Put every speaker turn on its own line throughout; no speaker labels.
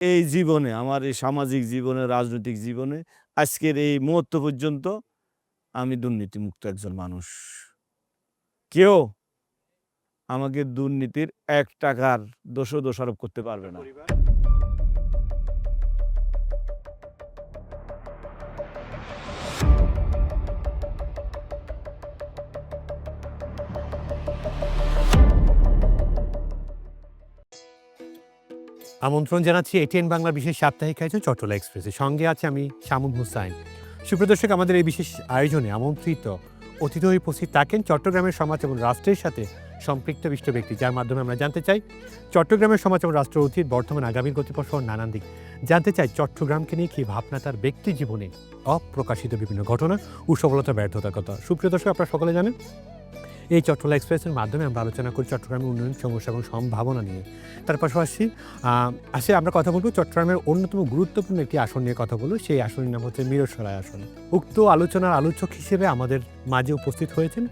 এই জীবনে, আমার এই সামাজিক জীবনে, রাজনৈতিক জীবনে আজকের এই মুহূর্ত পর্যন্ত আমি দুর্নীতিমুক্ত একজন মানুষ। কেউ আমাকে দুর্নীতির ৳১ দোষারোপ করতে পারবে না।
আমন্ত্রণ জানাচ্ছি এটিএন বাংলা বিশেষ সাপ্তাহিক আয়োজন চট্টলা এক্সপ্রেসে। সঙ্গে আছে আমি শামুম হুসাইন। সুপ্রদর্শক, আমাদের এই বিশেষ আয়োজনে আমন্ত্রিত অতিথি হয়ে উপস্থিত থাকেন চট্টগ্রামের সমাজ এবং রাষ্ট্রের সাথে সম্পৃক্ত বিশিষ্ট ব্যক্তি, যার মাধ্যমে আমরা জানতে চাই চট্টগ্রামের সমাজ এবং রাষ্ট্র অতীত, বর্তমান, আগামী গতিপথ সহ নানান দিক জানতে চাই। চট্টগ্রামকে নিয়ে কী ভাবনা তার ব্যক্তি জীবনে, অপ্রকাশিত বিভিন্ন ঘটনা ও সফলতা ব্যর্থতার কথা। সুপ্রিয় দর্শক, আপনারা সকলে জানেন এই চট্টলা এক্সপ্রেসের মাধ্যমে আমরা আলোচনা করি চট্টগ্রামের উন্নয়ন, সমস্যা এবং সম্ভাবনা নিয়ে। তার পাশাপাশি আমরা কথা বলবো চট্টগ্রামের অন্যতম গুরুত্বপূর্ণ একটি আসন নিয়ে কথা বলবো। সেই আসনের নাম হচ্ছে মিরসরাই আসন। উক্ত আলোচনার আলোচক হিসেবে আমাদের মাঝে উপস্থিত হয়েছেন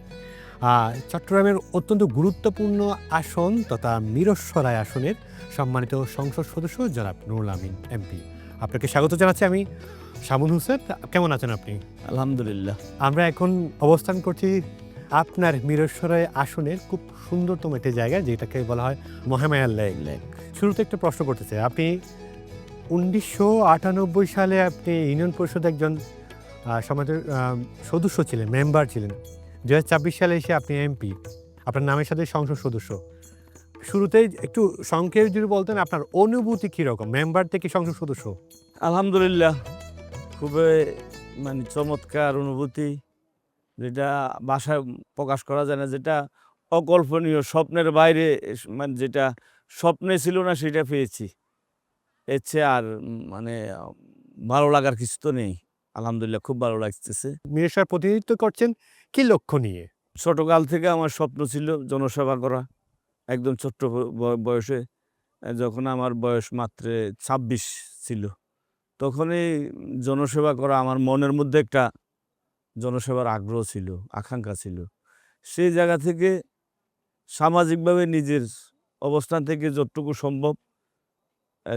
চট্টগ্রামের অত্যন্ত গুরুত্বপূর্ণ আসন তথা মিরসরাই আসনের সম্মানিত সংসদ সদস্য জনাব নুরুল আমিন এমপি। আপনাকে স্বাগত জানাচ্ছি আমি শামুন হুসেন। কেমন আছেন আপনি?
আলহামদুলিল্লাহ।
আমরা এখন অবস্থান করছি আপনার মিরসরাই আসনের খুব সুন্দরতম একটি জায়গা, যেটাকে বলা হয় মহামায়া লেক। শুরুতে একটা প্রশ্ন করতে চাই, আপনি 1998 সালে আপনি ইউনিয়ন পরিষদে একজন সমাজের সদস্য ছিলেন, মেম্বার ছিলেন। 2024 সালে এসে আপনি এমপি, আপনার নামের সাথে সংসদ সদস্য। শুরুতেই একটু সংক্ষেপে যদি বলতেন আপনার অনুভূতি কীরকম মেম্বার থেকে সংসদ সদস্য?
আলহামদুলিল্লাহ, খুবই চমৎকার অনুভূতি, যেটা ভাষায় প্রকাশ করা যায় না, যেটা অকল্পনীয়, স্বপ্নের বাইরে। যেটা স্বপ্নে ছিল না সেটা পেয়েছি। এর চেয়ে আর ভালো লাগার কিছু তো নেই। আলহামদুলিল্লাহ, খুব ভালো লাগতেছে।
মিরসরাই প্রতিনিধিত্ব করছেন কি লক্ষ্য নিয়ে?
ছোটকাল থেকে আমার স্বপ্ন ছিল জনসেবা করা। একদম ছোট্ট বয়সে, যখন আমার বয়স মাত্র ২৬ ছিল, তখনই জনসেবা করা আমার মনের মধ্যে একটা জনসেবার আগ্রহ ছিল, আকাঙ্ক্ষা ছিল। সেই জায়গা থেকে সামাজিকভাবে নিজের অবস্থান থেকে যতটুকু সম্ভব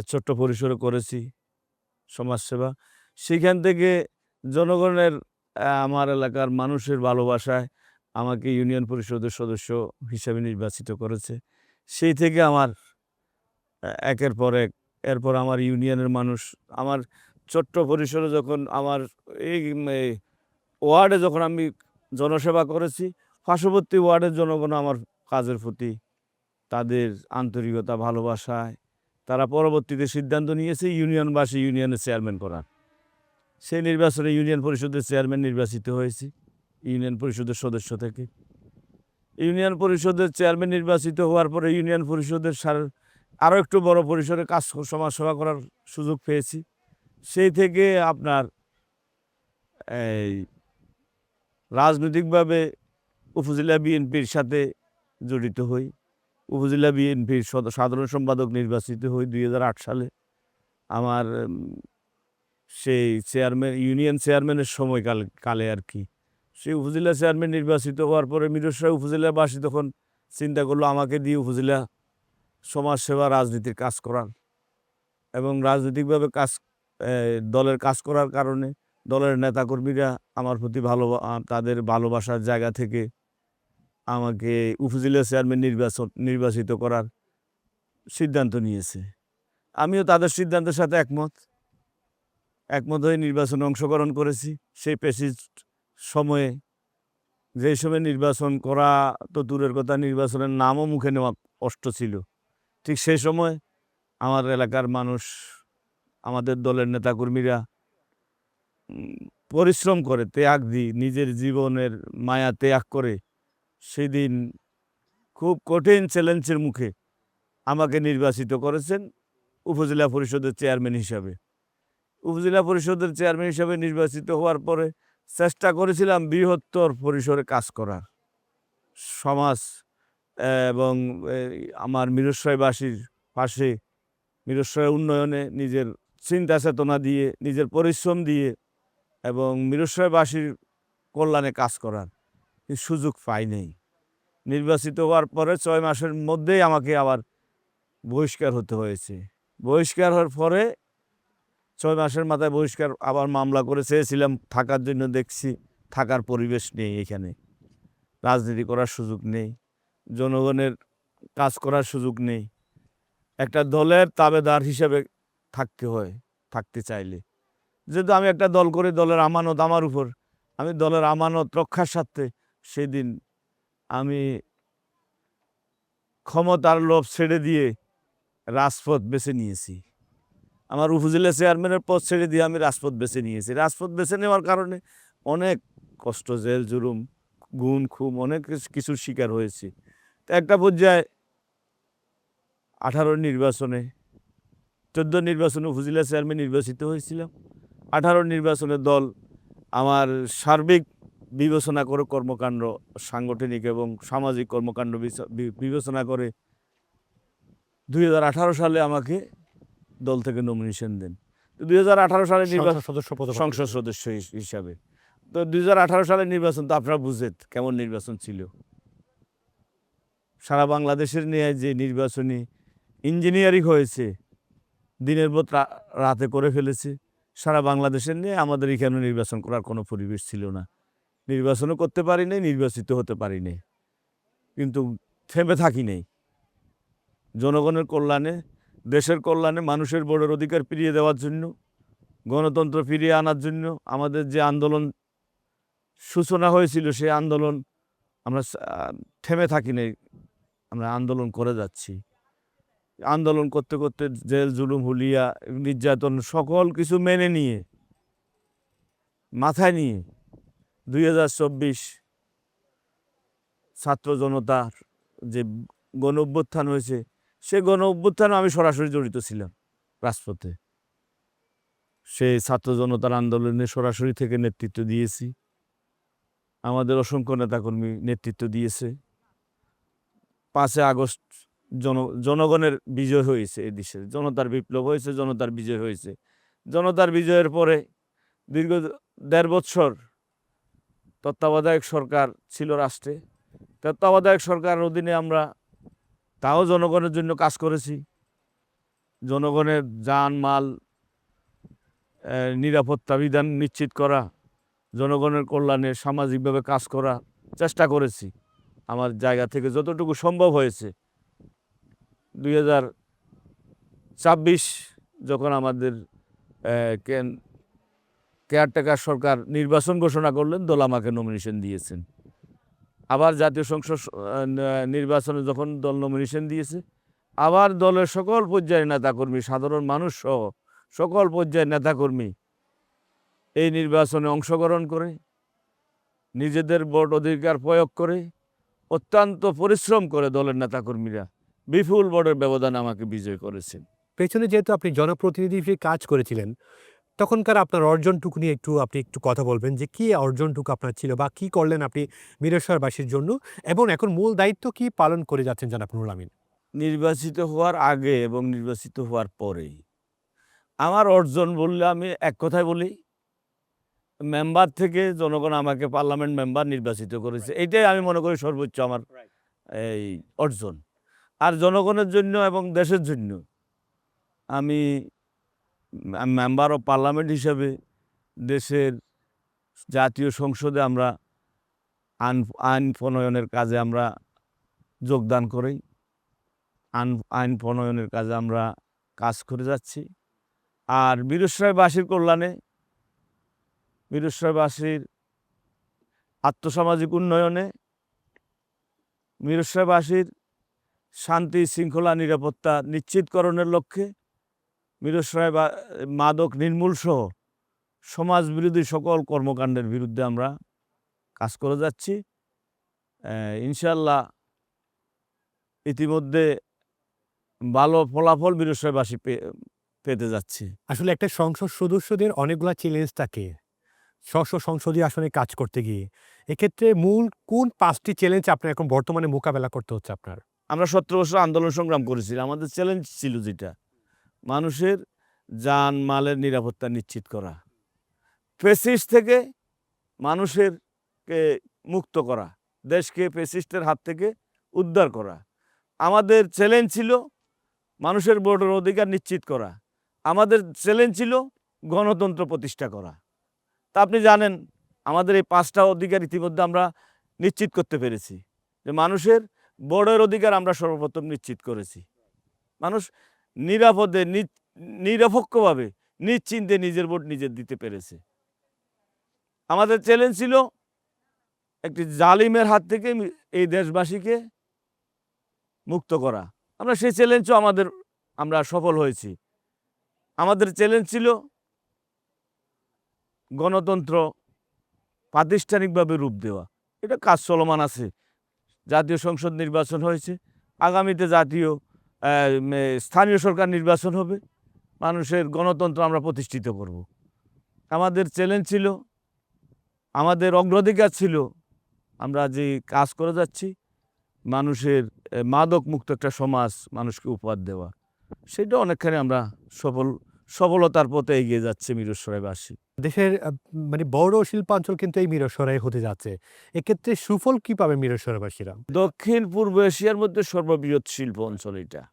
ছোট্ট পরিসরে করেছি সমাজসেবা। সেখান থেকে জনগণের, আমার এলাকার মানুষের ভালোবাসায় আমাকে ইউনিয়ন পরিষদের সদস্য হিসেবে নির্বাচিত করেছে। সেই থেকে আমার একের পর এক, এরপর আমার ইউনিয়নের মানুষ, আমার ছোট্ট পরিসরে যখন আমার এই ওয়ার্ডে যখন আমি জনসেবা করেছি, পার্শ্ববর্তী ওয়ার্ডের জনগণ আমার কাজের প্রতি তাদের আন্তরিকতা, ভালোবাসায় তারা পরবর্তীতে সিদ্ধান্ত নিয়েছে ইউনিয়নবাসী ইউনিয়নের চেয়ারম্যান করার। সেই নির্বাচনে ইউনিয়ন পরিষদের চেয়ারম্যান নির্বাচিত হয়েছি ইউনিয়ন পরিষদের সদস্য থেকে। ইউনিয়ন পরিষদের চেয়ারম্যান নির্বাচিত হওয়ার পরে ইউনিয়ন পরিষদের আরও একটু বড় পরিসরে সমাজসেবা করার সুযোগ পেয়েছি। সেই থেকে আপনার এই রাজনৈতিকভাবে উপজেলা বিএনপির সাথে জড়িত হই। উপজেলা বিএনপির সাধারণ সম্পাদক নির্বাচিত হই 2008 সালে। আমার সেই ইউনিয়ন চেয়ারম্যানের কালে আর কি। সেই উপজেলা চেয়ারম্যান নির্বাচিত হওয়ার পরে মিরসরাই উপজেলাবাসী তখন চিন্তা করলো আমাকে দিয়ে উপজেলা সমাজসেবা, রাজনীতির কাজ করার এবং রাজনৈতিকভাবে দলের কাজ করার কারণে দলের নেতাকর্মীরা আমার প্রতি তাদের ভালোবাসার জায়গা থেকে আমাকে উপজেলা চেয়ারম্যান নির্বাচিত করার সিদ্ধান্ত নিয়েছে। আমিও তাদের সিদ্ধান্তের সাথে একমত হয়ে নির্বাচনে অংশগ্রহণ করেছি। সেই প্যাসিস্ট সময়ে, যে সময় নির্বাচন করা তো দূরের কথা, নির্বাচনের নামও মুখে নেওয়া কষ্ট ছিল, ঠিক সেই সময় আমার এলাকার মানুষ, আমাদের দলের নেতাকর্মীরা পরিশ্রম করে, নিজের জীবনের মায়া ত্যাগ করে সেদিন খুব কঠিন চ্যালেঞ্জের মুখে আমাকে নির্বাচিত করেছেন উপজেলা পরিষদের চেয়ারম্যান হিসাবে। উপজেলা পরিষদের চেয়ারম্যান হিসাবে নির্বাচিত হওয়ার পরে চেষ্টা করেছিলাম বৃহত্তর পরিসরে কাজ করার, সমাজ এবং আমার মিরসরাইবাসীর পাশে, মিরসরাই উন্নয়নে নিজের চিন্তা চেতনা দিয়ে, নিজের পরিশ্রম দিয়ে এবং মিরসরাইবাসীর কল্যাণে কাজ করার সুযোগ পাই নাই। নির্বাচিত হওয়ার পরে 6 মাসের মধ্যেই আমাকে আবার বহিষ্কার হতে হয়েছে। বহিষ্কার হওয়ার পরে 6 মাসের মাথায় বহিষ্কার, আবার মামলা করে চেয়েছিলাম থাকার জন্য, দেখছি থাকার পরিবেশ নেই এখানে, রাজনীতি করার সুযোগ নেই, জনগণের কাজ করার সুযোগ নেই, একটা দলের তাবেদার হিসেবে থাকতে হয় থাকতে চাইলে। যেহেতু আমি একটা দল করে, দলের আমানত আমার উপর, আমি দলের আমানত রক্ষার স্বার্থে সেদিন আমি ক্ষমতার লোভ ছেড়ে দিয়ে রাজপথ বেছে নিয়েছি। আমার উপজেলা চেয়ারম্যানের পদ ছেড়ে দিয়ে আমি রাজপথ বেছে নিয়েছি। রাজপথ বেছে নেওয়ার কারণে অনেক কষ্ট, জেল জুলুম, গুম খুম, অনেক কিছুর শিকার হয়েছি। তো একটা পর্যায়ে 18 নির্বাচনে, 14 নির্বাচনে উপজেলা চেয়ারম্যান নির্বাচিত হয়েছিলাম। 18 নির্বাচনে দল আমার সার্বিক বিবেচনা করে, কর্মকাণ্ড, সাংগঠনিক এবং সামাজিক কর্মকাণ্ড বিবেচনা করে 2018 সালে আমাকে দল থেকে নমিনেশন দেন। তো 2018 সালে নির্বাচন, সংসদ সদস্য হিসাবে। তো 2018 সালের নির্বাচন তো আপনারা বুঝেন কেমন নির্বাচন ছিল। সারা বাংলাদেশের নিয়ে যে নির্বাচনী ইঞ্জিনিয়ারিং হয়েছে, দিনের পর রাতে করে ফেলেছে। সারা বাংলাদেশের নিয়ে আমাদের এখানে নির্বাচন করার কোনো পরিবেশ ছিল না। নির্বাচনও করতে পারি নাই, নির্বাচিত হতে পারি নাই, কিন্তু থেমে থাকি নাই। জনগণের কল্যাণে, দেশের কল্যাণে, মানুষের ভোটের অধিকার ফিরিয়ে দেওয়ার জন্য, গণতন্ত্র ফিরিয়ে আনার জন্য আমাদের যে আন্দোলন সূচনা হয়েছিল, সেই আন্দোলন আমরা থেমে থাকি নাই, আমরা আন্দোলন করে যাচ্ছি। আন্দোলন করতে করতে জেল জুলুম, হুলিয়া, নির্যাতন সকল কিছু মেনে নিয়ে, মাথায় নিয়ে 2024 ছাত্র জনতার যে গণ অভ্যুত্থান হয়েছে, সে গণ অভ্যুত্থানে আমি সরাসরি জড়িত ছিলাম রাজপথে। সেই ছাত্র জনতার আন্দোলনে সরাসরি থেকে নেতৃত্ব দিয়েছি। আমাদের অসংখ্য নেতাকর্মী নেতৃত্ব দিয়েছে। 5 আগস্ট জনগণের বিজয় হয়েছে, এই দেশে জনতার বিপ্লব হয়েছে, জনতার বিজয় হয়েছে। জনতার বিজয়ের পরে দীর্ঘ 1.5 বছর তত্ত্বাবধায়ক সরকার ছিল রাষ্ট্রে। তত্ত্বাবধায়ক সরকারের অধীনে আমরা তাও জনগণের জন্য কাজ করেছি। জনগণের যান মাল নিরাপত্তা বিধান নিশ্চিত করা, জনগণের কল্যাণে সামাজিকভাবে কাজ করা চেষ্টা করেছি আমার জায়গা থেকে যতটুকু সম্ভব হয়েছে। 2026 যখন আমাদের কেয়ারটেকার সরকার নির্বাচন ঘোষণা করলেন, দল আমাকে নমিনেশন দিয়েছেন। আবার জাতীয় সংসদ নির্বাচনে যখন দল নমিনেশন দিয়েছে, আবার দলের সকল পর্যায়ের নেতাকর্মী, সাধারণ মানুষ সহ সকল পর্যায়ের নেতাকর্মী এই নির্বাচনে অংশগ্রহণ করে, নিজেদের ভোট অধিকার প্রয়োগ করে, অত্যন্ত পরিশ্রম করে দলের নেতাকর্মীরা বিপুল ভোটের ব্যবধানে আমাকে বিজয় করেছেন।
পেছনে যেহেতু আপনি জনপ্রতিনিধি হিসেবে কাজ করেছিলেন, তখনকার আপনার অর্জনটুকু নিয়ে আপনি একটু কথা বলবেন যে কী অর্জনটুকু আপনার ছিল বা কী করলেন আপনি মিরেশ্বরবাসীর জন্য, এবং এখন মূল দায়িত্ব কি পালন করে যাচ্ছেন জনাব নুরুল আমিন?
নির্বাচিত হওয়ার আগে এবং নির্বাচিত হওয়ার পরে আমার অর্জন বললে আমি এক কথায় বলি, মেম্বার থেকে জনগণ আমাকে পার্লামেন্ট মেম্বার নির্বাচিত করেছে। এইটাই আমি মনে করি সর্বোচ্চ আমার এই অর্জন। আর জনগণের জন্য এবং দেশের জন্য আমি মেম্বার অফ পার্লামেন্ট হিসেবে দেশের জাতীয় সংসদে আমরা আইন প্রণয়নের কাজে আমরা যোগদান করি। আইন প্রণয়নের কাজে আমরা কাজ করে যাচ্ছি। আর মিরসরাইবাসীর কল্যাণে, মিরসরাইবাসীর আর্থসামাজিক উন্নয়নে, মিরসরাইবাসীর শান্তি শৃঙ্খলা নিরাপত্তা নিশ্চিতকরণের লক্ষ্যে, মিরসরাই মাদক নির্মূল সহ সমাজবিরোধী সকল কর্মকাণ্ডের বিরুদ্ধে আমরা কাজ করে যাচ্ছি। ইনশাল্লাহ ইতিমধ্যে ভালো ফলাফল মিরসরাইবাসী পেতে যাচ্ছে।
আসলে একটা সংসদ সদস্যদের অনেকগুলা চ্যালেঞ্জ থাকে সংসদীয় আসনে কাজ করতে গিয়ে। এক্ষেত্রে মূল কোন 5টি চ্যালেঞ্জ আপনার এখন বর্তমানে মোকাবেলা করতে হচ্ছে আপনার?
আমরা 17 বছর আন্দোলন সংগ্রাম করেছি। আমাদের চ্যালেঞ্জ ছিল যেটা, মানুষের যান মালের নিরাপত্তা নিশ্চিত করা, ফ্যাসিস্ট থেকে মানুষেরকে মুক্ত করা, দেশকে ফ্যাসিস্টের হাত থেকে উদ্ধার করা। আমাদের চ্যালেঞ্জ ছিল মানুষের ভোটের অধিকার নিশ্চিত করা। আমাদের চ্যালেঞ্জ ছিল গণতন্ত্র প্রতিষ্ঠা করা। তা আপনি জানেন আমাদের এই 5টা অধিকার ইতিমধ্যে আমরা নিশ্চিত করতে পেরেছি, যে মানুষের ভোটের অধিকার আমরা সর্বপ্রথম নিশ্চিত করেছি। মানুষ নিরাপদে নিরপেক্ষভাবে নিশ্চিন্তে নিজের ভোট নিজে দিতে পেরেছে। আমাদের চ্যালেঞ্জ ছিল একটি জালিমের হাত থেকে এই দেশবাসীকে মুক্ত করা। আমরা সেই চ্যালেঞ্জও আমরা সফল হয়েছি। আমাদের চ্যালেঞ্জ ছিল গণতন্ত্র প্রাতিষ্ঠানিকভাবে রূপ দেওয়া। এটা কাজ চলমান আছে। জাতীয় সংসদ নির্বাচন হয়েছে, আগামীতে স্থানীয় সরকার নির্বাচন হবে, মানুষের গণতন্ত্র আমরা প্রতিষ্ঠিত করব। আমাদের চ্যালেঞ্জ ছিল, আমাদের অগ্রাধিকার ছিল, আমরা যে কাজ করে যাচ্ছি মানুষের মাদক মুক্ত একটা সমাজ মানুষকে উপহার দেওয়া। সেটা অনেকখানি আমরা সফলতার পথে এগিয়ে যাচ্ছে মিরসরাইবাসী।
দেশের মানে বড় শিল্পাঞ্চল কিন্তু এই মিরসরাই হতে যাচ্ছে। এক্ষেত্রে সুফল কি পাবে মিরসরাইবাসীরা?
দক্ষিণ পূর্ব এশিয়ার মধ্যে সর্ববৃহৎ শিল্প অঞ্চল এটা।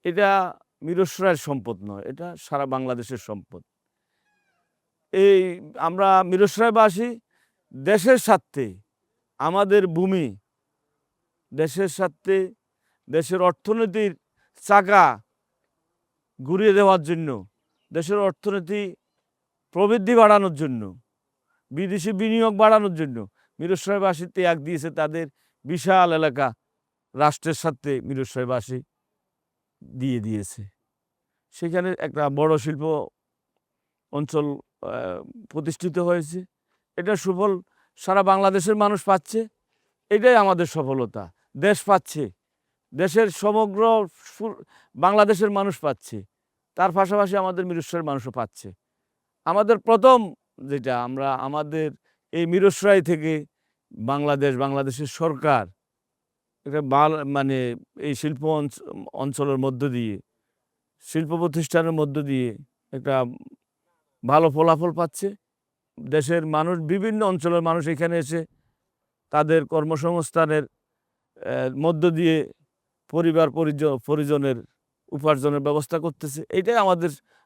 এটা মিরসরাইয়ের সম্পদ নয়, এটা সারা বাংলাদেশের সম্পদ। এই আমরা মিরসরাইবাসী দেশের স্বার্থে, আমাদের ভূমি, দেশের স্বার্থে, দেশের অর্থনীতির চাকা ঘুরিয়ে দেওয়ার জন্য, দেশের অর্থনীতি প্রবৃদ্ধি বাড়ানোর জন্য, বিদেশি বিনিয়োগ বাড়ানোর জন্য মিরসরাইবাসী ত্যাগ দিয়েছে তাদের বিশাল এলাকা, রাষ্ট্রের সাথে মিরসরাইবাসী দিয়ে দিয়েছে। সেখানে একটা বড় শিল্প অঞ্চল প্রতিষ্ঠিত হয়েছে। এটা সুফল সারা বাংলাদেশের মানুষ পাচ্ছে। এটাই আমাদের সফলতা। দেশ পাচ্ছে, দেশের সমগ্র বাংলাদেশের মানুষ পাচ্ছে, তার পাশাপাশি আমাদের মিরসরাইয়ের মানুষও পাচ্ছে। আমাদের প্রথম যেটা আমাদের এই মিরসরাই থেকে বাংলাদেশের সরকার একটা মানে এই শিল্প অঞ্চলের মধ্য দিয়ে, শিল্প প্রতিষ্ঠানের মধ্য দিয়ে একটা ভালো ফলাফল পাচ্ছে। দেশের মানুষ, বিভিন্ন অঞ্চলের মানুষ এখানে এসে তাদের কর্মসংস্থানের মধ্য দিয়ে পরিবার পরিজনের উপার্জনের ব্যবস্থা করতেছে। এইটাই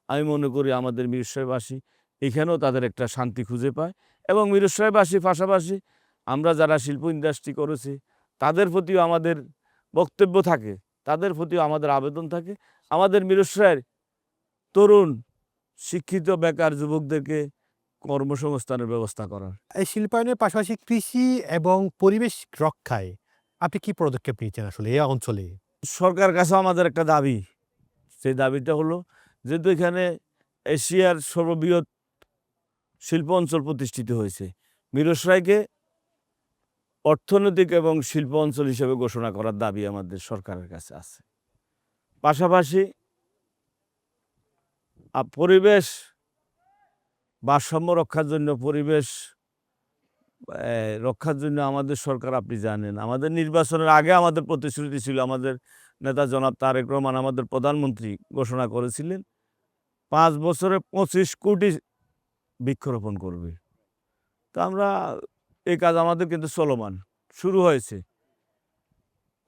আমি মনে করি আমাদের মিরসরাইবাসী এখানেও তাদের একটা শান্তি খুঁজে পায়। এবং মিরসরাইবাসী পাশাপাশি আমরা যারা শিল্প ইন্ডাস্ট্রি করেছি তাদের প্রতিও আমাদের বক্তব্য থাকে, তাদের প্রতিও আমাদের আবেদন থাকে, আমাদের মিরসরাইয়ের তরুণ শিক্ষিত বেকার যুবকদেরকে কর্মসংস্থানের ব্যবস্থা করার।
এই শিল্পায়নের পাশাপাশি কৃষি এবং পরিবেশ রক্ষায় আপনি কি পদক্ষেপ নিয়েছেন আসলে এই অঞ্চলে?
সরকারের কাছে আমাদের একটা দাবি, সেই দাবিটা হলো, যেহেতু এখানে এশিয়ার সর্ববৃহৎ শিল্প অঞ্চল প্রতিষ্ঠিত হয়েছে, মিরসরাইকে অর্থনৈতিক এবং শিল্প অঞ্চল হিসেবে ঘোষণা করার দাবি আমাদের সরকারের কাছে আছে। পাশাপাশি পরিবেশ ভারসাম্য রক্ষার জন্য, পরিবেশ রক্ষার জন্য আমাদের সরকার, আপনি জানেন আমাদের নির্বাচনের আগে আমাদের প্রতিশ্রুতি ছিল, আমাদের নেতা জনাব তারেক রহমান আমাদের প্রধানমন্ত্রী ঘোষণা করেছিলেন 5 বছরে 25 কোটি বৃক্ষরোপণ করবে। তো এই কাজ আমাদের কিন্তু চলমান, শুরু হয়েছে।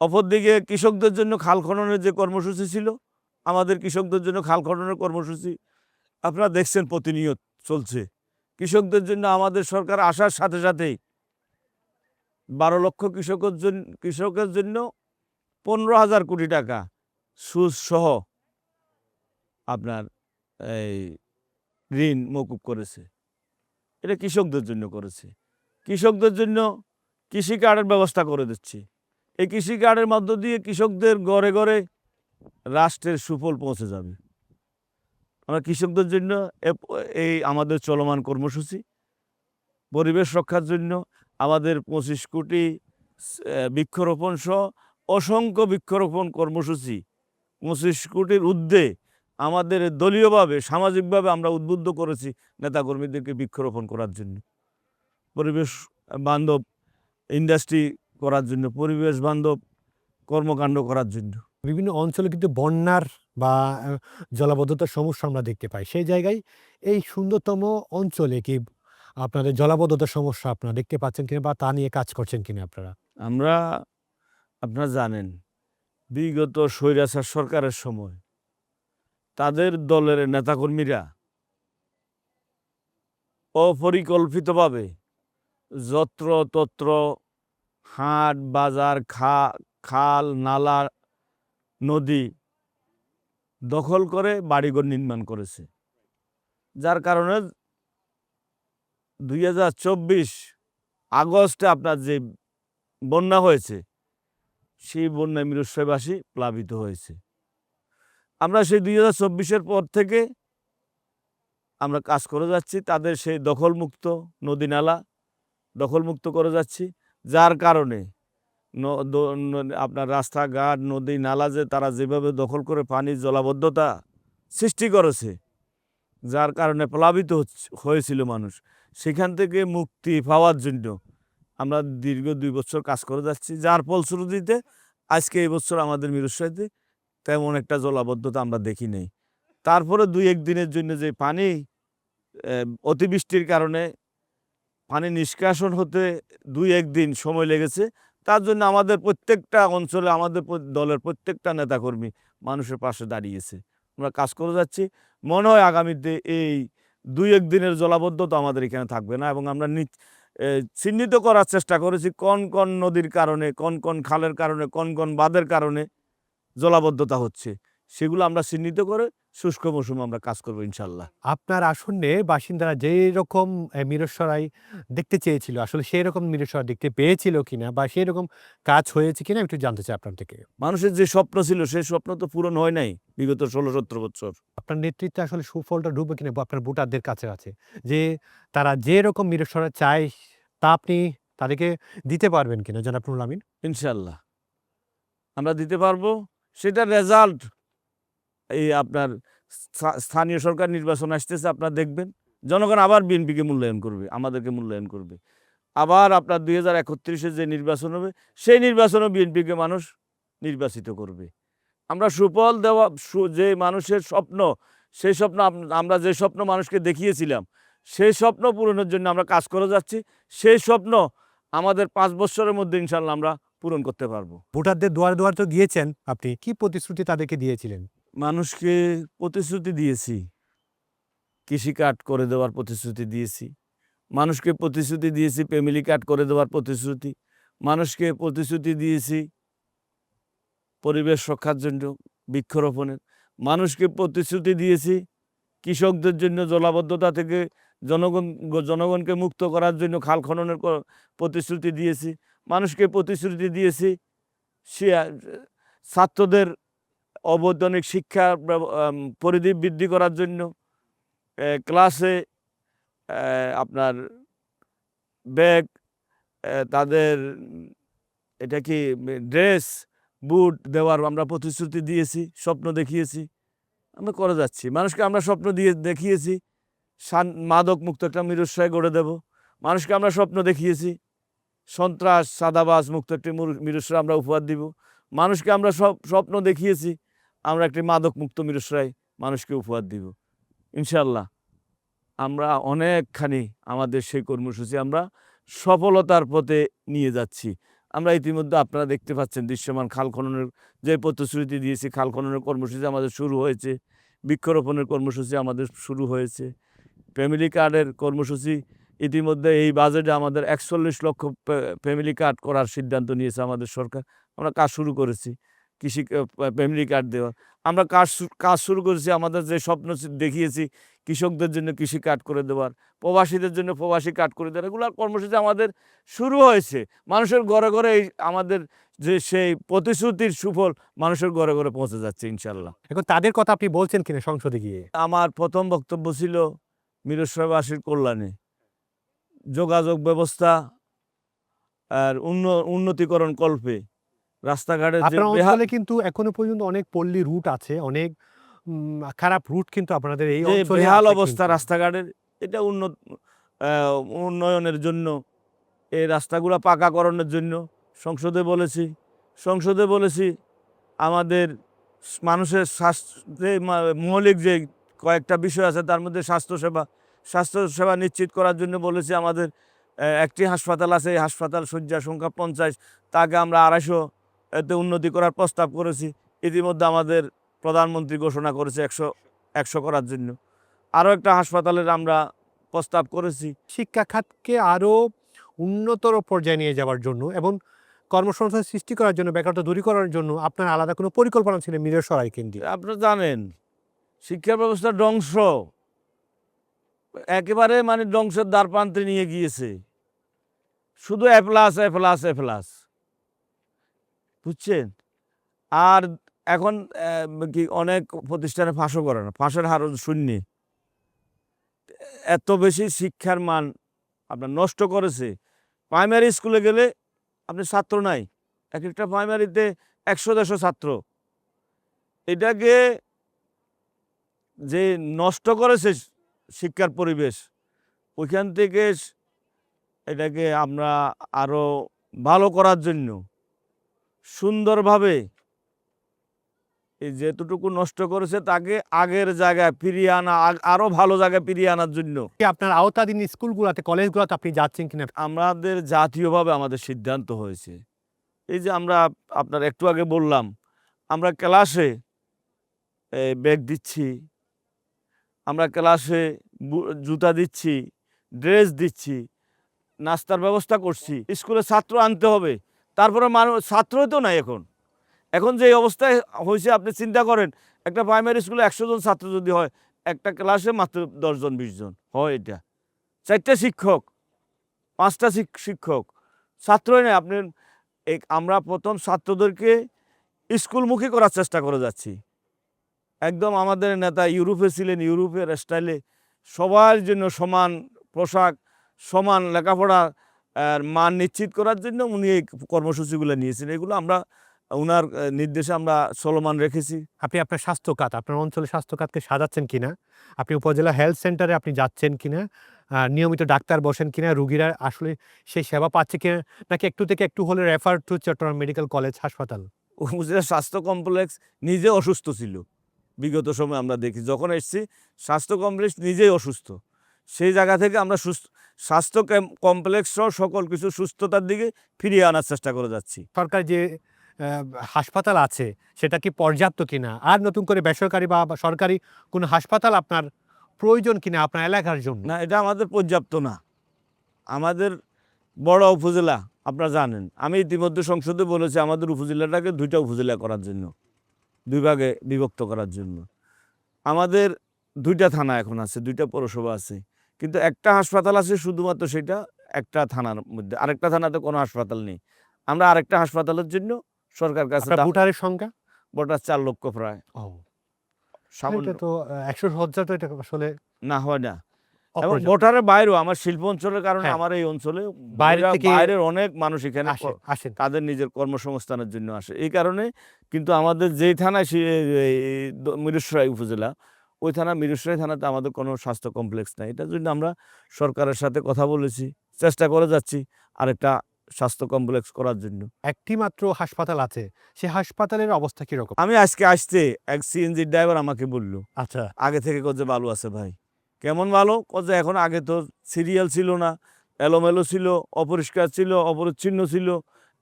অপরদিকে কৃষকদের জন্য খাল খননের যে কর্মসূচি ছিল, আমাদের কৃষকদের জন্য খাল খননের কর্মসূচি আপনারা দেখছেন প্রতিনিয়ত চলছে। কৃষকদের জন্য আমাদের সরকার আসার সাথে সাথেই 12 লক্ষ কৃষকের জন্য 15,000 কোটি টাকা সুদ সহ আপনার এই ঋণ মকুব করেছে। এটা কৃষকদের জন্য করেছে। কৃষকদের জন্য কৃষি কার্ডের ব্যবস্থা করে দিচ্ছে। এই কৃষি কার্ডের মধ্য দিয়ে কৃষকদের ঘরে ঘরে রাষ্ট্রের সুফল পৌঁছে যাবে। আমরা কৃষকদের জন্য এই আমাদের চলমান কর্মসূচি, পরিবেশ রক্ষার জন্য আমাদের 25 কোটি বৃক্ষরোপণ সহ অসংখ্য বৃক্ষরোপণ কর্মসূচি, 25 কোটির ঊর্ধ্বে আমাদের দলীয়ভাবে সামাজিকভাবে আমরা উদ্বুদ্ধ করেছি নেতাকর্মীদেরকে বৃক্ষরোপণ করার জন্য, পরিবেশ বান্ধব ইন্ডাস্ট্রি করার জন্য, পরিবেশ বান্ধব কর্মকাণ্ড করার জন্য।
বিভিন্ন অঞ্চলে কিন্তু বন্যার বা জলাবদ্ধতার সমস্যা আমরা দেখতে পাই। সেই জায়গায় এই সুন্দরতম অঞ্চলে কি আপনাদের জলাবদ্ধতার সমস্যা আপনারা দেখতে পাচ্ছেন কিনা বা তা নিয়ে কাজ করছেন কিনা আপনারা?
আপনারা জানেন বিগত স্বৈরাচার সরকারের সময় তাদের দলের নেতাকর্মীরা অপরিকল্পিতভাবে যত্রতত্র হাট বাজার খাল নালা নদী দখল করে বাড়িঘর নির্মাণ করেছে, যার কারণে 2024 আগস্টে আপনার যে বন্যা হয়েছে সেই বন্যায় মিরসরাইবাসী প্লাবিত হয়েছে। আমরা সেই 2024-এর পর থেকে আমরা কাজ করে যাচ্ছি, তাদের সেই দখলমুক্ত নদী নালা দখলমুক্ত করে যাচ্ছি, যার কারণে আপনার রাস্তাঘাট নদী নালা যে তারা যেভাবে দখল করে পানির জলাবদ্ধতা সৃষ্টি করেছে, যার কারণে প্লাবিত হয়েছিল মানুষ, সেখান থেকে মুক্তি পাওয়ার জন্য আমরা দীর্ঘ 2 বছর কাজ করে যাচ্ছি, যার ফলশ্রুতিতে আজকে এই বছর আমাদের মিরসরাইতে তেমন একটা জলাবদ্ধতা আমরা দেখি নাই। তারপরে 2-1 দিনের জন্য যে পানি অতিবৃষ্টির কারণে পানি নিষ্কাশন হতে 2-1 দিন সময় লেগেছে, তার জন্য আমাদের প্রত্যেকটা অঞ্চলে আমাদের দলের প্রত্যেকটা নেতাকর্মী মানুষের পাশে দাঁড়িয়েছে। আমরা কাজ করে যাচ্ছি, মনে হয় আগামীতে এই 2-1 দিনের জলাবদ্ধতা আমাদের এখানে থাকবে না, এবং আমরা চিহ্নিত করার চেষ্টা করেছি কোন কোন নদীর কারণে, কোন কোন খালের কারণে, কোন কোন বাঁধের কারণে জলাবদ্ধতা হচ্ছে, সেগুলো আমরা চিহ্নিত করে শুষ্ক মৌসুমে আমরা কাজ করবো ইনশাল্লাহ।
আপনার আসনে বাসিন্দারা যেই রকম মিরসরাই দেখতে চেয়েছিল, আসলে সেই রকম মিরসরাই দেখতে পেয়েছিল কিনা বা সেই রকম কাজ হয়েছে কিনা একটু জানতে চাই আপনার থেকে।
মানুষের যে স্বপ্ন ছিল সেই স্বপ্ন তো পূরণ হয় নাই বিগত 16-17 বছর।
আপনার নেতৃত্বে আসলে সুফলটা ঢুকবে কিনা আপনার ভোটারদের কাছে আছে, যে তারা যে রকম মিরসরাই চায় তা আপনি তাদেরকে দিতে পারবেন কিনা জনাব নুরুল আমিন?
ইনশাল্লাহ আমরা দিতে পারবো। সেটার রেজাল্ট এই আপনার স্থানীয় সরকার নির্বাচন আসতেছে, আপনারা দেখবেন জনগণ আবার বিএনপিকে মূল্যায়ন করবে, আমাদেরকে মূল্যায়ন করবে। আবার আপনার 2031-এ যে নির্বাচন হবে সেই নির্বাচনও বিএনপিকে মানুষ নির্বাচিত করবে। আমরা সুফল দেওয়া যে মানুষের স্বপ্ন, সেই স্বপ্ন আমরা যে স্বপ্ন মানুষকে দেখিয়েছিলাম সেই স্বপ্ন পূরণের জন্য আমরা কাজ করে যাচ্ছি। সেই স্বপ্ন আমাদের 5 বছরের মধ্যে ইনশাল্লাহ আমরা পূরণ করতে পারবো।
ভোটারদের দুয়ারে দুয়ারে তো গিয়েছেন, আপনি কি প্রতিশ্রুতি তাদেরকে দিয়েছিলেন?
মানুষকে প্রতিশ্রুতি দিয়েছি, কৃষি কার্ড করে দেওয়ার প্রতিশ্রুতি দিয়েছি, মানুষকে প্রতিশ্রুতি দিয়েছি ফ্যামিলি কার্ড করে দেওয়ার প্রতিশ্রুতি, মানুষকে প্রতিশ্রুতি দিয়েছি পরিবেশ রক্ষার জন্য বৃক্ষরোপণের, মানুষকে প্রতিশ্রুতি দিয়েছি কৃষকদের জন্য জলাবদ্ধতা থেকে জনগণকে মুক্ত করার জন্য খাল খননের প্রতিশ্রুতি দিয়েছি, মানুষকে প্রতিশ্রুতি দিয়েছি ছাত্রদের অবৈতনিক শিক্ষা পরিধি বৃদ্ধি করার জন্য ক্লাসে আপনার ব্যাগ, তাদের এটা কি ড্রেস বুট দেওয়ার আমরা প্রতিশ্রুতি দিয়েছি, স্বপ্ন দেখিয়েছি, আমরা করে যাচ্ছি। মানুষকে আমরা স্বপ্ন দেখিয়েছি মাদক মুক্ত একটা মিরসরাই গড়ে দেব। মানুষকে আমরা স্বপ্ন দেখিয়েছি সন্ত্রাস সাদাবাজ মুক্ত একটি মিরসরাই আমরা উপহার দিব। মানুষকে আমরা স্বপ্ন দেখিয়েছি আমরা একটি মাদক মুক্ত মিরসরাই মানুষকে উপহার দিব। ইনশাল্লাহ আমরা অনেকখানি আমাদের সেই কর্মসূচি আমরা সফলতার পথে নিয়ে যাচ্ছি। আমরা ইতিমধ্যে আপনারা দেখতে পাচ্ছেন দৃশ্যমান খাল খননের যে প্রতিশ্রুতি দিয়েছি, খাল খননের কর্মসূচি আমাদের শুরু হয়েছে, বৃক্ষরোপণের কর্মসূচি আমাদের শুরু হয়েছে, ফ্যামিলি কার্ডের কর্মসূচি ইতিমধ্যে এই বাজেটে আমাদের 41 লক্ষ ফ্যামিলি কার্ড করার সিদ্ধান্ত নিয়েছে আমাদের সরকার। আমরা কাজ শুরু করেছি কৃষি ফ্যামিলি কার্ড দেওয়া, আমরা কাজ শুরু করেছি আমাদের যে স্বপ্ন দেখিয়েছি কৃষকদের জন্য কৃষি কার্ড করে দেওয়ার, প্রবাসীদের জন্য প্রবাসী কার্ড করে দেওয়ার, এগুলো কর্মসূচি আমাদের শুরু হয়েছে। মানুষের ঘরে ঘরে এই আমাদের যে সেই প্রতিশ্রুতির সুফল মানুষের ঘরে ঘরে পৌঁছে যাচ্ছে ইনশাল্লাহ।
এখন তাদের কথা আপনি বলছেন কিনা সংসদে গিয়ে?
আমার প্রথম বক্তব্য ছিল মিরসরাইবাসীর কল্যাণে, যোগাযোগ ব্যবস্থা আর উন্নতিকরণ কল্পে রাস্তাঘাটের যে
আপনার অঞ্চলে কিন্তু এখনো পর্যন্ত অনেক পল্লী রুট আছে, অনেক খারাপ রুট কিন্তু আপনাদের এই অঞ্চলে
বেহাল
আছে
অবস্থা
কিন্তু।
রাস্তাঘাটের, এটা উন্নয়নের জন্য এই রাস্তাগুলো পাকাকরণের জন্য সংসদে বলেছি আমাদের মানুষের স্বাস্থ্যে মৌলিক যে কয়েকটা বিষয় আছে তার মধ্যে স্বাস্থ্যসেবা নিশ্চিত করার জন্য বলেছি। আমাদের একটি হাসপাতাল আছে, এই হাসপাতাল শয্যা সংখ্যা 50, তাকে আমরা 250 এতে উন্নতি করার প্রস্তাব করেছি। ইতিমধ্যে আমাদের প্রধানমন্ত্রী ঘোষণা করেছে 100 করার জন্য। আরও একটা হাসপাতালের আমরা প্রস্তাব করেছি।
শিক্ষা খাতকে আরও উন্নতর পর্যায়ে নিয়ে যাওয়ার জন্য এবং কর্মসংস্থান সৃষ্টি করার জন্য, বেকারত্ব দূরী করার জন্য আপনার আলাদা কোনো পরিকল্পনা ছিল মিরসরাই কেন্দ্রিক?
আপনারা জানেন শিক্ষা ব্যবস্থা ধ্বংস, একেবারে মানে ধ্বংসের দ্বারপ্রান্তে নিয়ে গিয়েছে। শুধু এ প্লাস এ প্লাস এ প্লাস, বুঝছেন? আর এখন কি অনেক প্রতিষ্ঠানে ফাঁসও করে না, ফাঁসের হারও শূন্য। এত বেশি শিক্ষার মান আপনার নষ্ট করেছে। প্রাইমারি স্কুলে গেলে আপনি ছাত্র নাই, এক একটা প্রাইমারিতে 100-150 ছাত্র। এটাকে যে নষ্ট করেছে শিক্ষার পরিবেশ, ওইখান থেকে এটাকে আমরা আরও ভালো করার জন্য সুন্দরভাবে এই যেতটুকু নষ্ট করেছে তাকে আগের জায়গায় ফিরিয়ে আনা, আরও ভালো জায়গায় ফিরিয়ে আনার জন্য
কি আপনার আওতাধীন স্কুলগুলোতে, কলেজগুলোতে আপনি যাচ্ছেন কিনা?
আমাদের জাতীয়ভাবে আমাদের সিদ্ধান্ত হয়েছে। এই যে আমরা আপনার একটু আগে বললাম, আমরা ক্লাসে ব্যাগ দিচ্ছি, আমরা ক্লাসে জুতা দিচ্ছি, ড্রেস দিচ্ছি, নাস্তার ব্যবস্থা করছি। স্কুলে ছাত্র আনতে হবে, তারপরে ছাত্রই তো নাই এখন। এখন যে অবস্থায় হয়েছে আপনি চিন্তা করেন, একটা প্রাইমারি স্কুলে 100 জন ছাত্র যদি হয়, একটা ক্লাসে মাত্র 10 জন 20 জন হয়। এটা 4টা শিক্ষক, 5টা শিক্ষক, ছাত্রই নেই। আপনি আমরা প্রথম ছাত্রদেরকে স্কুলমুখী করার চেষ্টা করে যাচ্ছি। একদম আমাদের নেতা ইউরোপে ছিলেন, ইউরোপের স্টাইলে সবার জন্য সমান পোশাক, সমান লেখাপড়া মান নিশ্চিত করার জন্য উনি এই কর্মসূচিগুলো নিয়েছেন। এগুলো আমরা ওনার নির্দেশে আমরা চলমান রেখেছি।
আপনি আপনার স্বাস্থ্য খাত, আপনার অঞ্চলে স্বাস্থ্য খাতকে সাজাচ্ছেন কিনা? আপনি উপজেলা হেলথ সেন্টারে আপনি যাচ্ছেন কিনা? নিয়মিত ডাক্তার বসেন কিনা? রুগীরা আসলে সেই সেবা পাচ্ছে কিনা? নাকি একটু থেকে একটু হলে refer to Chattogram medical college হাসপাতাল?
উপজেলা স্বাস্থ্য কমপ্লেক্স নিজে অসুস্থ ছিল। বিগত সময় আমরা দেখি যখন এসেছি স্বাস্থ্য কমপ্লেক্স নিজেই অসুস্থ। সেই জায়গা থেকে আমরা স্বাস্থ্য কমপ্লেক্স সহ সকল কিছু সুস্থতার দিকে ফিরিয়ে আনার চেষ্টা করে যাচ্ছি।
সরকার যে হাসপাতাল আছে সেটা কি পর্যাপ্ত কিনা? আর নতুন করে বেসরকারি বা সরকারি কোনো হাসপাতাল আপনার প্রয়োজন কিনা আপনার এলাকার জন্য?
না, এটা আমাদের পর্যাপ্ত না। আমাদের বড় উপজেলা, আপনারা জানেন। আমি ইতিমধ্যে সংসদে বলেছি আমাদের উপজেলাটাকে 2টা উপজেলা করার জন্য, 2 ভাগে বিভক্ত করার জন্য। আমাদের 2টা থানা এখন আছে, 2টা পৌরসভা আছে, কিন্তু একটা হাসপাতাল আছে শুধুমাত্র, সেটা একটা থানার মধ্যে। আরেকটা থানাতে কোনো হাসপাতাল নেই। আমরা আরেকটা হাসপাতালের জন্য সরকার কাছে
আপনার ভোটারের সংখ্যা?
ভোটার 4 লক্ষ প্রায়।
ও,
সামান্য
এটা তো 100 শয্যা তো এটা আসলে
না, হয় না। এবং
অপর্যাপ্ত।
ভোটারের বাইরেও আমার শিল্প অঞ্চলের কারণে
হ্যাঁ।
আমার এই অঞ্চলে
বাইরে থেকে
বাইরের অনেক মানুষ এখানে
আসেন।
তাদের নিজের কর্মসংস্থানের জন্য আসে। এই কারণে কিন্তু আমাদের যেই থানায় মিরসরাই উপজেলা, ওই থানা মিরসরাই থানাতে আমাদের কোনো স্বাস্থ্য কমপ্লেক্স নাই। এটার জন্য আমরা সরকারের সাথে কথা বলেছি, চেষ্টা করে যাচ্ছি আরেকটা স্বাস্থ্য কমপ্লেক্স করার জন্য।
একটি মাত্র হাসপাতাল আছে, সে হাসপাতালের অবস্থা কিরকম?
আমি আজকে আসতে এক সিএনজি ড্রাইভার আমাকে বলল,
আচ্ছা,
আগে থেকে যে ভালো আছে ভাই। কেমন ভালো? যে এখন আগে তো সিরিয়াল ছিল না, এলোমেলো ছিল, অপরিষ্কার ছিল, অপরিচ্ছন্ন ছিল।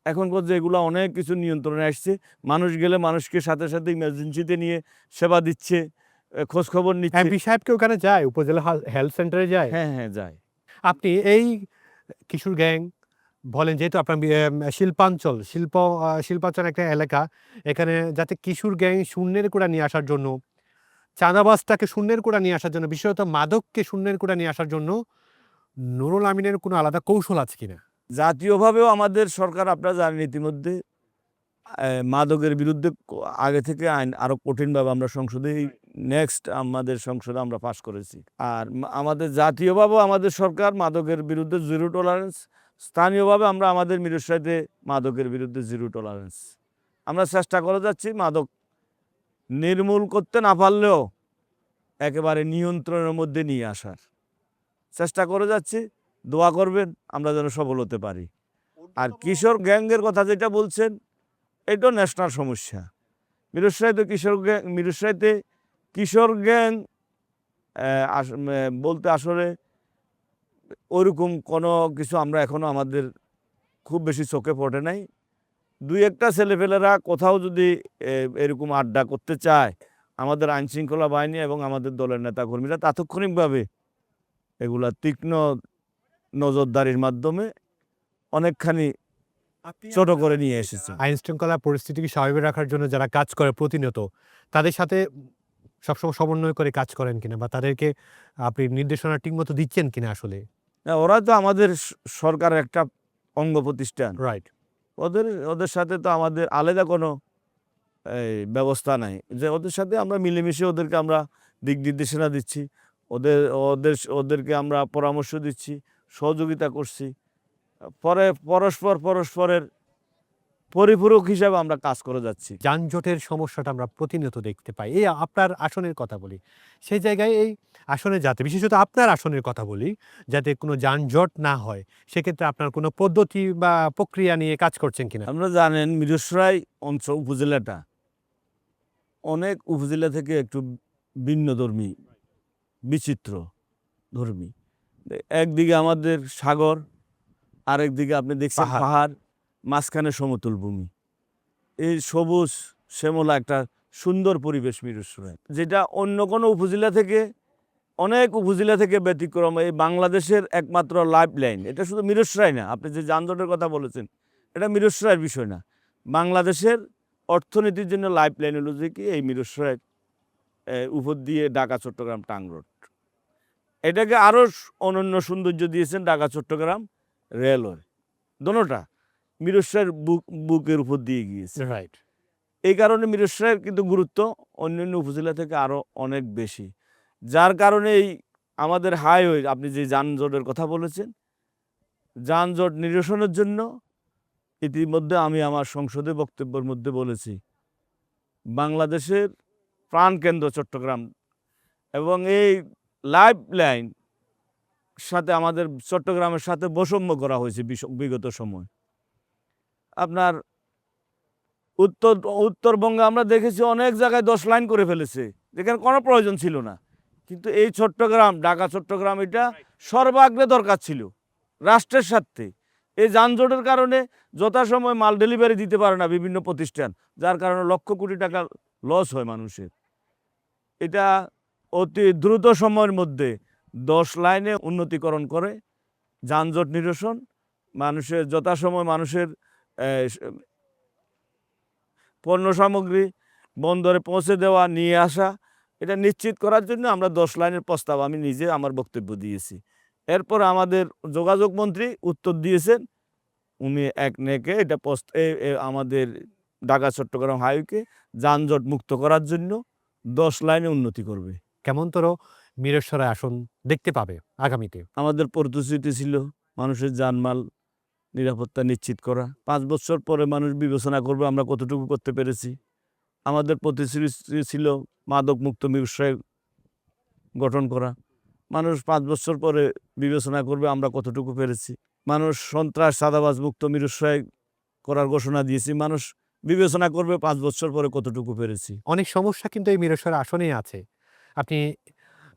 এখন যে এগুলো অনেক কিছু নিয়ন্ত্রণে আসছে। মানুষ গেলে মানুষকে সাথে সাথে ইমার্জেন্সিতে নিয়ে সেবা দিচ্ছে, খোঁজখবর নিচ্ছে।
এমপি সাহেব কি ওখানে যায়? উপজেলা হেলথ সেন্টারে যায়?
হ্যাঁ, হ্যাঁ, যায়।
আপনি এই কিশোর গ্যাং বলেন, যেহেতু আপনার শিল্পাঞ্চল, শিল্পাঞ্চল একটা এলাকা, এখানে যাতে কিশোর গ্যাং শূন্যের কোড়া নিয়ে আসার জন্য, চাঁদাবাজটাকে শূন্যের কোড়া নিয়ে আসার জন্য, বিশেষত মাদককে শূন্যের কোড়া নিয়ে আসার জন্য নুরুল আমিনের কোনো আলাদা কৌশল আছে কিনা?
জাতীয়ভাবেও আমাদের সরকার, আপনারা জানেন ইতিমধ্যে, মাদকের বিরুদ্ধে আগে থেকে আইন আরও কঠিনভাবে আমরা সংসদে নেক্সট আমাদের সংসদে আমরা পাস করেছি। আর আমাদের জাতীয়ভাবেও আমাদের সরকার মাদকের বিরুদ্ধে 0 টলারেন্স, স্থানীয়ভাবে আমরা আমাদের মিরসরাইতে মাদকের বিরুদ্ধে 0 টলারেন্স। আমরা চেষ্টা করে যাচ্ছি মাদক নির্মূল করতে না পারলেও একেবারে নিয়ন্ত্রণের মধ্যে নিয়ে আসার চেষ্টা করে যাচ্ছি। দোয়া করবেন আমরা যেন সফল হতে পারি। আর কিশোর গ্যাংয়ের কথা যেটা বলছেন, এটাও ন্যাশনাল সমস্যা। মিরসরাইতে কিশোর গ্যাং বলতে আসলে ওইরকম কোনো কিছু আমরা এখনও আমাদের খুব বেশি চোখে পড়ে নাই। দুই একটা ছেলেপেলেরা কোথাও যদি এরকম আড্ডা করতে চায়, আমাদের আইনশৃঙ্খলা বাহিনী এবং আমাদের দলের নেতাকর্মীরা তাৎক্ষণিকভাবে এগুলা তীক্ষ্ণ নজরদারির মাধ্যমে অনেকখানি ছোট করে নিয়ে এসেছে।
আইন শৃঙ্খলা পরিস্থিতিকে স্বাভাবিক রাখার জন্য যারা কাজ করে প্রতিনিয়ত, তাদের সাথে সবসময় সমন্বয় করে কাজ করেন কিনা, বা তাদেরকে আপনি নির্দেশনা ঠিকমতো দিচ্ছেন কিনা আসলে?
না, ওরা তো আমাদের সরকারের একটা অঙ্গ প্রতিষ্ঠান।
রাইট।
ওদের ওদের সাথে তো আমাদের আলাদা কোনো ব্যবস্থা নাই, যে ওদের সাথে আমরা মিলেমিশে ওদেরকে আমরা দিক নির্দেশনা দিচ্ছি, ওদের ওদের ওদেরকে আমরা পরামর্শ দিচ্ছি, সহযোগিতা করছি, পরে পরস্পরের পরিপূরক হিসাবে আমরা কাজ করে যাচ্ছি।
যানজটের সমস্যাটা আমরা প্রতিনিয়ত দেখতে পাই। এই আপনার আসনের কথা বলি, সেই জায়গায় এই আসনে যাতে, বিশেষত আপনার আসনের কথা বলি, যাতে কোনো যানজট না হয়, সেক্ষেত্রে আপনার কোনো পদ্ধতি বা প্রক্রিয়া নিয়ে কাজ করছেন কিনা?
আপনারা জানেন মিরসরাই অঞ্চল উপজেলাটা অনেক উপজেলা থেকে একটু ভিন্নধর্মী, বিচিত্র ধর্মী। একদিকে আমাদের সাগর, আরেকদিকে আপনি দেখছেন
পাহাড়।
পাহাড়, মাঝখানে সমতল ভূমি। এই সবুজ শ্যামলা একটা সুন্দর পরিবেশ মিরসরাই, যেটা অন্য কোনো উপজেলা থেকে, অনেক উপজেলা থেকে ব্যতিক্রম। এই বাংলাদেশের একমাত্র লাইফ লাইন। এটা শুধু মিরসরাই না, আপনি যে যানজটের কথা বলেছেন, এটা মিরসরাইয়ের বিষয় না, বাংলাদেশের অর্থনীতির জন্য লাইফ লাইন হলো যে কি এই মিরসরাই উপর দিয়ে ঢাকা চট্টগ্রাম টাং রোড। এটাকে আরও অনন্য সৌন্দর্য দিয়েছেন ঢাকা চট্টগ্রাম রেলওয়ে। দোনোটা মিরসরাইয়ের বুকের উপর দিয়ে গিয়েছে।
রাইট।
এই কারণে মিরসরাইয়ের কিন্তু গুরুত্ব অন্যান্য উপজেলা থেকে আরও অনেক বেশি, যার কারণে এই আমাদের হাইওয়ে, আপনি যে যানজটের কথা বলেছেন, যানজট নিরসনের জন্য ইতিমধ্যে আমি আমার সংসদে বক্তব্যের মধ্যে বলেছি, বাংলাদেশের প্রাণকেন্দ্র চট্টগ্রাম এবং এই লাইফ লাইন সাথে আমাদের চট্টগ্রামের সাথে বৈষম্য করা হয়েছে বিগত সময়। আপনার উত্তরবঙ্গে আমরা দেখেছি অনেক জায়গায় 10 লাইন করে ফেলেছে, যেখানে কোনো প্রয়োজন ছিল না। কিন্তু এই চট্টগ্রাম, ঢাকা চট্টগ্রাম, এটা সর্বাগ্রে দরকার ছিল রাষ্ট্রের স্বার্থে। এই যানজটের কারণে যথাসময় মাল ডেলিভারি দিতে পারে না বিভিন্ন প্রতিষ্ঠান, যার কারণে লক্ষ কোটি টাকা লস হয় মানুষের। এটা অতি দ্রুত সময়ের মধ্যে 10 লাইনে উন্নতিকরণ করে যানজট নিরসন, মানুষের যথাসময় মানুষের পণ্য সামগ্রী বন্দরে পৌঁছে দেওয়া, নিয়ে আসা, এটা নিশ্চিত করার জন্য আমরা 10 লাইনের প্রস্তাব আমি নিজে আমার বক্তব্য দিয়েছি। এরপর আমাদের যোগাযোগ মন্ত্রী উত্তর দিয়েছেন, উনি এক নেকে এটা আমাদের ঢাকা চট্টগ্রাম হাইওয়েকে যানজট মুক্ত করার জন্য 10 লাইনে উন্নতি করবে।
কেমনতর মিরসরাই আসন দেখতে পাবে আগামীতে?
আমাদের প্রতিশ্রুতি ছিল মানুষের জানমাল নিরাপত্তা নিশ্চিত করা। 5 বছর পরে মানুষ বিবেচনা করবে আমরা কতটুকু করতে পেরেছি। আমাদের প্রতিশ্রুতি ছিল মাদক মুক্ত মিরসরাই গঠন করা। মানুষ 5 বছর পরে বিবেচনা করবে আমরা কতটুকু পেরেছি। মানুষ সন্ত্রাস চাঁদাবাজ মুক্ত মিরসরাই করার ঘোষণা দিয়েছি, মানুষ বিবেচনা করবে 5 বছর পরে কতটুকু পেরেছি।
অনেক সমস্যা কিন্তু এই মিরসরাই আসনেই আছে। আপনি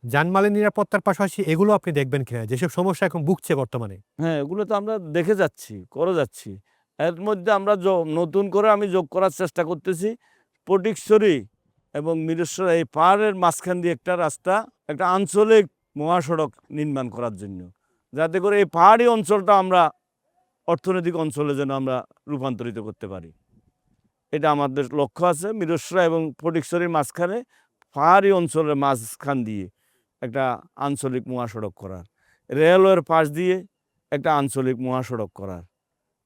জানমালের নিরাপত্তার পাশাপাশি এগুলো আপনি দেখবেন কিনা, যেসব সমস্যা এখন ভুগছে বর্তমানে?
হ্যাঁ, এগুলো তো আমরা দেখে যাচ্ছি, করে যাচ্ছি। এর মধ্যে আমরা নতুন করে আমি যোগ করার চেষ্টা করতেছি, ফটিকছড়ি এবং মিরসরাই এই পাহাড়ের মাঝখান দিয়ে একটা রাস্তা, একটা আঞ্চলিক মহাসড়ক নির্মাণ করার জন্য, যাতে করে এই পাহাড়ি অঞ্চলটা আমরা অর্থনৈতিক অঞ্চলে যেন আমরা রূপান্তরিত করতে পারি। এটা আমাদের লক্ষ্য আছে। মিরসরাই এবং ফটিকছড়ির মাঝখানে পাহাড়ি অঞ্চলের মাঝখান দিয়ে একটা আঞ্চলিক মহাসড়ক করার, রেলওয়ের পাশ দিয়ে একটা আঞ্চলিক মহাসড়ক করার,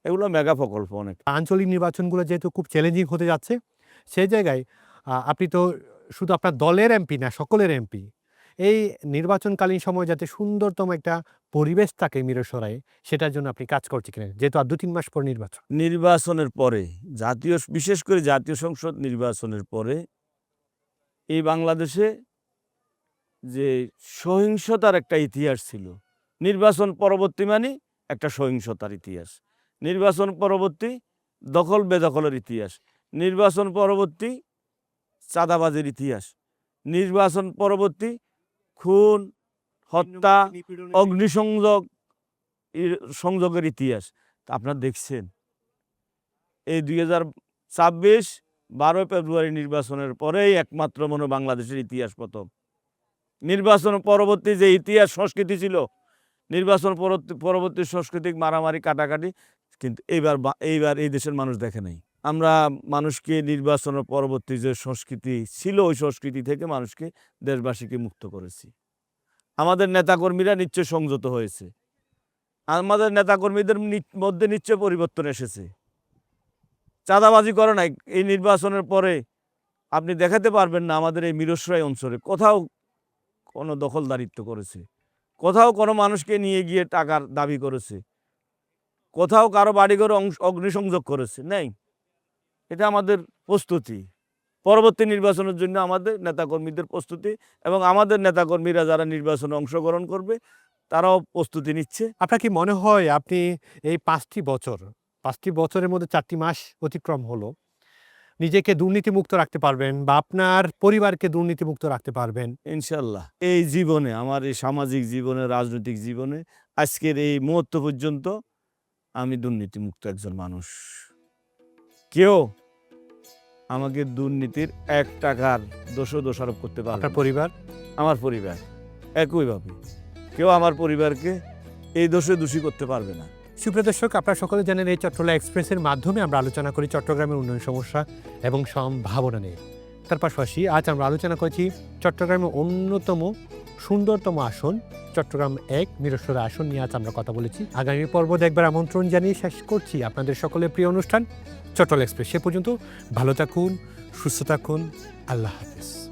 এগুলো মেগা প্রকল্প অনেক।
আঞ্চলিক নির্বাচনগুলো যেহেতু খুব চ্যালেঞ্জিং হতে যাচ্ছে, সেই জায়গায় আপনি তো শুধু আপনার দলের এমপি না, সকলের এমপি। এই নির্বাচনকালীন সময় যাতে সুন্দরতম একটা পরিবেশ থাকে মিরসরাইয়ে, সেটার জন্য আপনি কাজ করছেন কিনা, যেহেতু আর 2-3 মাস পর নির্বাচন?
নির্বাচনের পরে, বিশেষ করে জাতীয় সংসদ নির্বাচনের পরে এই বাংলাদেশে যে সহিংসতার একটা ইতিহাস ছিল, নির্বাচন পরবর্তী মানে একটা সহিংসতার ইতিহাস, নির্বাচন পরবর্তী দখল বেদখলের ইতিহাস, নির্বাচন পরবর্তী চাঁদাবাজের ইতিহাস, নির্বাচন পরবর্তী খুন, হত্যা, অগ্নিসংযোগের ইতিহাস। তা আপনারা দেখছেন এই 2026 12 ফেব্রুয়ারি নির্বাচনের পরেই একমাত্র মনে হয় বাংলাদেশের ইতিহাস প্রথম। নির্বাচন পরবর্তী যে ইতিহাস সংস্কৃতি ছিল, নির্বাচন পরবর্তী সাংস্কৃতিক মারামারি কাটাকাটি, কিন্তু এইবার এই দেশের মানুষ দেখে নাই। আমরা মানুষকে নির্বাচনের পরবর্তী যে সংস্কৃতি ছিল ওই সংস্কৃতি থেকে মানুষকে, দেশবাসীকে মুক্ত করেছি। আমাদের নেতাকর্মীরা নিশ্চয় সংযত হয়েছে, আমাদের নেতাকর্মীদের মধ্যে নিশ্চয় পরিবর্তন এসেছে। চাঁদাবাজি করে নাই। এই নির্বাচনের পরে আপনি দেখাতে পারবেন না আমাদের এই মিরসরাই অঞ্চলে কোথাও কোনো দখলদারিত্ব করেছে, কোথাও কোনো মানুষকে নিয়ে গিয়ে টাকার দাবি করেছে, কোথাও কারো বাড়িঘরে অগ্নিসংযোগ করেছে, নেই। এটা আমাদের প্রস্তুতি, পরবর্তী নির্বাচনের জন্য আমাদের নেতাকর্মীদের প্রস্তুতি, এবং আমাদের নেতাকর্মীরা যারা নির্বাচনে অংশগ্রহণ করবে তারাও প্রস্তুতি নিচ্ছে।
আপনার কি মনে হয় আপনি এই 5টি বছরের মধ্যে 4টি মাস অতিক্রম হলো, নিজেকে দুর্নীতিমুক্ত রাখতে পারবেন বা আপনার পরিবারকে দুর্নীতিমুক্ত রাখতে পারবেন?
ইনশাল্লাহ এই জীবনে, আমার এই সামাজিক জীবনে, রাজনৈতিক জীবনে আজকের এই মুহূর্ত পর্যন্ত আমি দুর্নীতিমুক্ত একজন মানুষ। কেউ আমাকে দুর্নীতির 1 টাকার দোষারোপ করতে পারবে
আপনার
না।
পরিবার?
আমার পরিবার একইভাবে, কেউ আমার পরিবারকে এই দোষী করতে পারবে না।
সুপ্রিয় দর্শক, আপনারা সকলে জানেন এই চট্টলা এক্সপ্রেসের মাধ্যমে আমরা আলোচনা করি চট্টগ্রামের উন্নয়ন সমস্যা এবং সম্ভাবনা নিয়ে। তার পাশাপাশি আজ আমরা আলোচনা করেছি চট্টগ্রামের অন্যতম সুন্দরতম আসন চট্টগ্রাম 1 মিরসরাই আসন নিয়ে আজ আমরা কথা বলেছি। আগামী পর্ব দেখবার আমন্ত্রণ জানিয়ে শেষ করছি আপনাদের সকলের প্রিয় অনুষ্ঠান চট্টলা এক্সপ্রেস। সে পর্যন্ত ভালো থাকুন, সুস্থ থাকুন, আল্লাহ হাফেজ।